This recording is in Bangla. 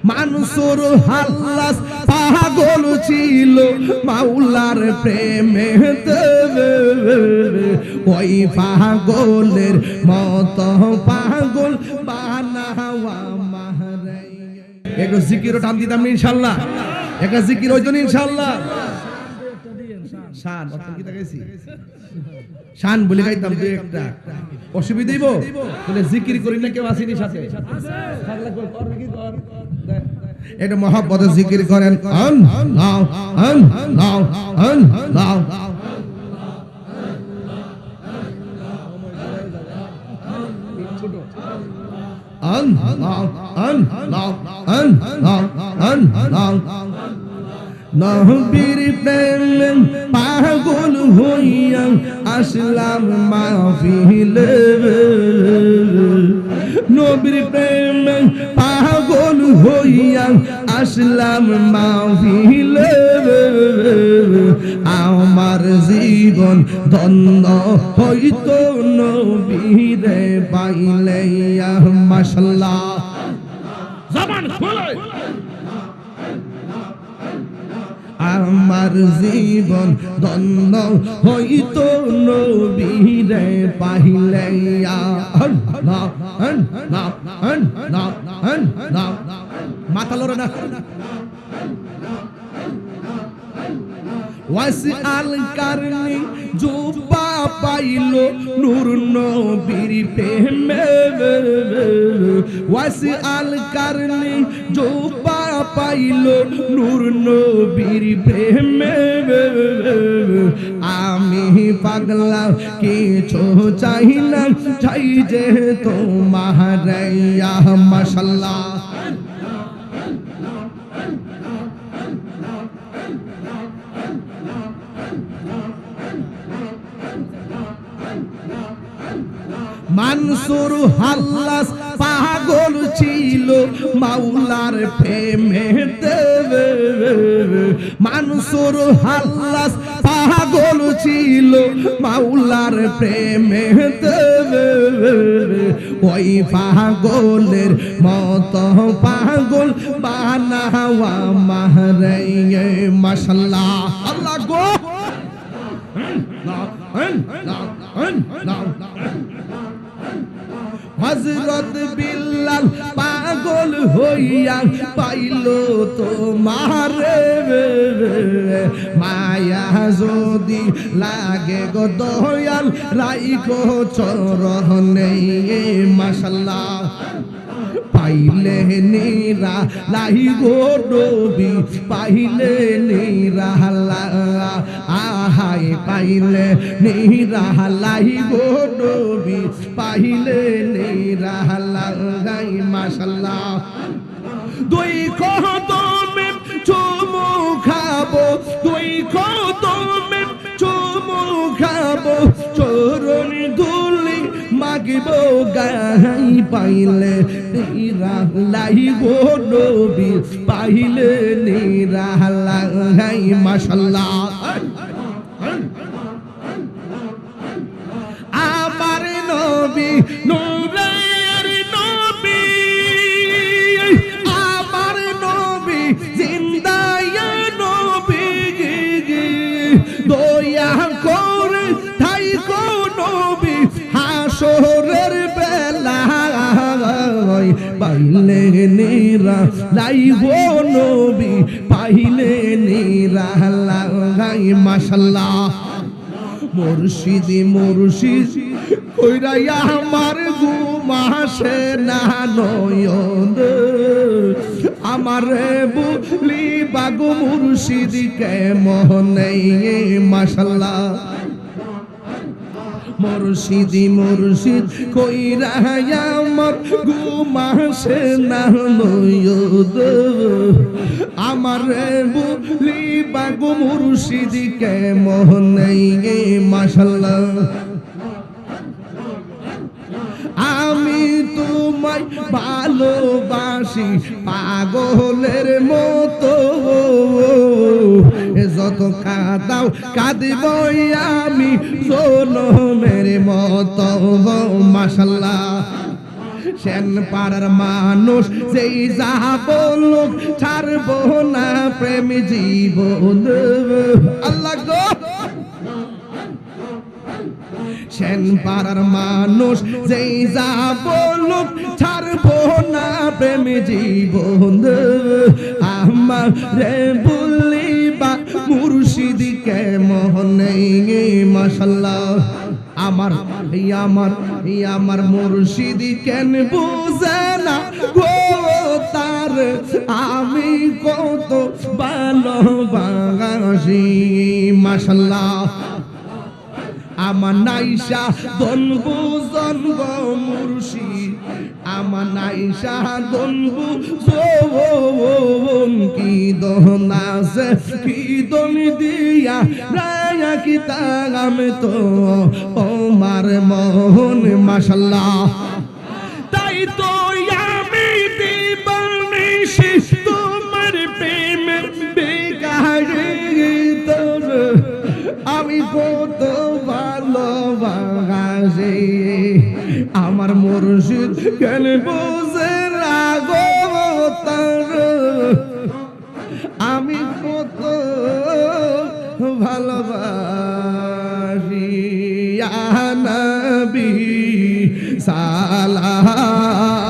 মানসুর হাল্লাস পাগল ছিল মাওলার প্রেমেতে, ওই পাগলের মতো পাগল বানাওয়া মাহরে। একটু জিকিরও টান দিতাম ইনশাআল্লাহ, একটা জিকির হইতো ইনশাআল্লাহ। শান অর্থ কি দেখাইছি, শান বলে গাইতাম দুই একটা, অসুবিধা দিব তাহলে জিকির করি না। কেউ আসেনি সাথে, এটা মহব্বতে জিকির করেন। আন নাও আন নাও আন নাও আন নাও আন নাও আন নাও আন নাও। নবীর প্রেমে পাগল হইয়া আসলাম মাহফিলে, নবীর প্রেমে পাগল হইয়া আসলাম মাহফিলে। আমার জীবন ধন্য হইতো নবীরে পাইলে। মাশাআল্লাহ, জবান খুলে। আমার জীবন ধন্য হইতো নবীরে পাইলে। মাথা লড়ে না। ওয়াসআল কারনি জুবা পাইলো নূর নবীর প্রেমে, ওয়াসআল কারনি জুবা পাইলো নূর নবীর প্রেমে। আমি পাগলা কিছু চাই না, চাই যে তোমার। মাশাআল্লাহ, মানসুর হাল্লাস পাগল ছিল মাওলার প্রেমেতে, মানসুর হাল্লাস পাগল ছিল মাওলার প্রেমেতে। ওই পাগলের মতো পাগল বানাওয়া মাহরে। মাশাআল্লাহ, আল্লাহ গো। হযরত বিল্লাল পাগল হইয়া পাইল তোমারে, মায়া যদি লাগে গো দয়াল রাইখো চরণে। মাশাআল্লাহ, পাইলে নিরা লাই গো নবী, পাইলে নিরা আহাই, পাইলে নিরা লাই গো নবী, পাইলে নিরা লাই। মাশাআল্লাহ, দুই কদমে চুমু খাবো, দুই কদমে চুমু খাবো, চরণ ধুলি মাগিব গাই, পাইলে নিরা লাই গো নবী, পাইলে নিরা লাই। মাশাআল্লাহ, আমার নবী নূরের নবী, আমার নবী জিন্দায় নবী, দয়া করে থাইকো নবী হাসরের বেলায়, পাইলে নিরা লাই গো নবী, পাইলে নিরা লাই। মাশাআল্লাহ, মুর্শিদি মুর্শিদ কইরা আমার ঘুমাসে না নয়ন, আমারে বলি বাগো মুর্শিদ কেমনে। মাশাআল্লাহ, মুর্শিদি মুর্শিদ কইরা আমার ঘুমাসে না নয়ন, আমারে বলি বাগো মুর্শিদ কেমনে। মাশাআল্লাহ, আমি তোমায় ভালোবাসি পাগলের মতো, যত কাঁদাও কাঁদিব আমি জনমের মতো। মাশাআল্লাহ, সেন পাড়ার মানুষ যেই যা বলুক ছাড়বো না প্রেম জীবন আল্লাহ গো সেন পাড়ার মানুষ যেই যা বলুক ছাড়বো না প্রেম জীবন আমার রে বলিবা মুর্শিদকে মোহনে মাশাআল্লাহ আমার মুর্শিদ কেন বুঝে না গো তার আমি কত ভালোবাসি মাশাআল্লাহ আমার নাইশা দনবু জন্ম মুর্শিদ আমার নাইশা দনবু জোন কি দনাসে কি দন দিয়া রায়া কি তাগাম তো ওমার মোহন মাশাআল্লাহ তাই তো আমি দিবানিশি তোমার প্রেম বেকারে তোর আমি কত ভালোবাসি আমার মুর্শিদ কেন বুঝে না গো তার আমি কত ভালোবাসি ইয়া নবী সালাম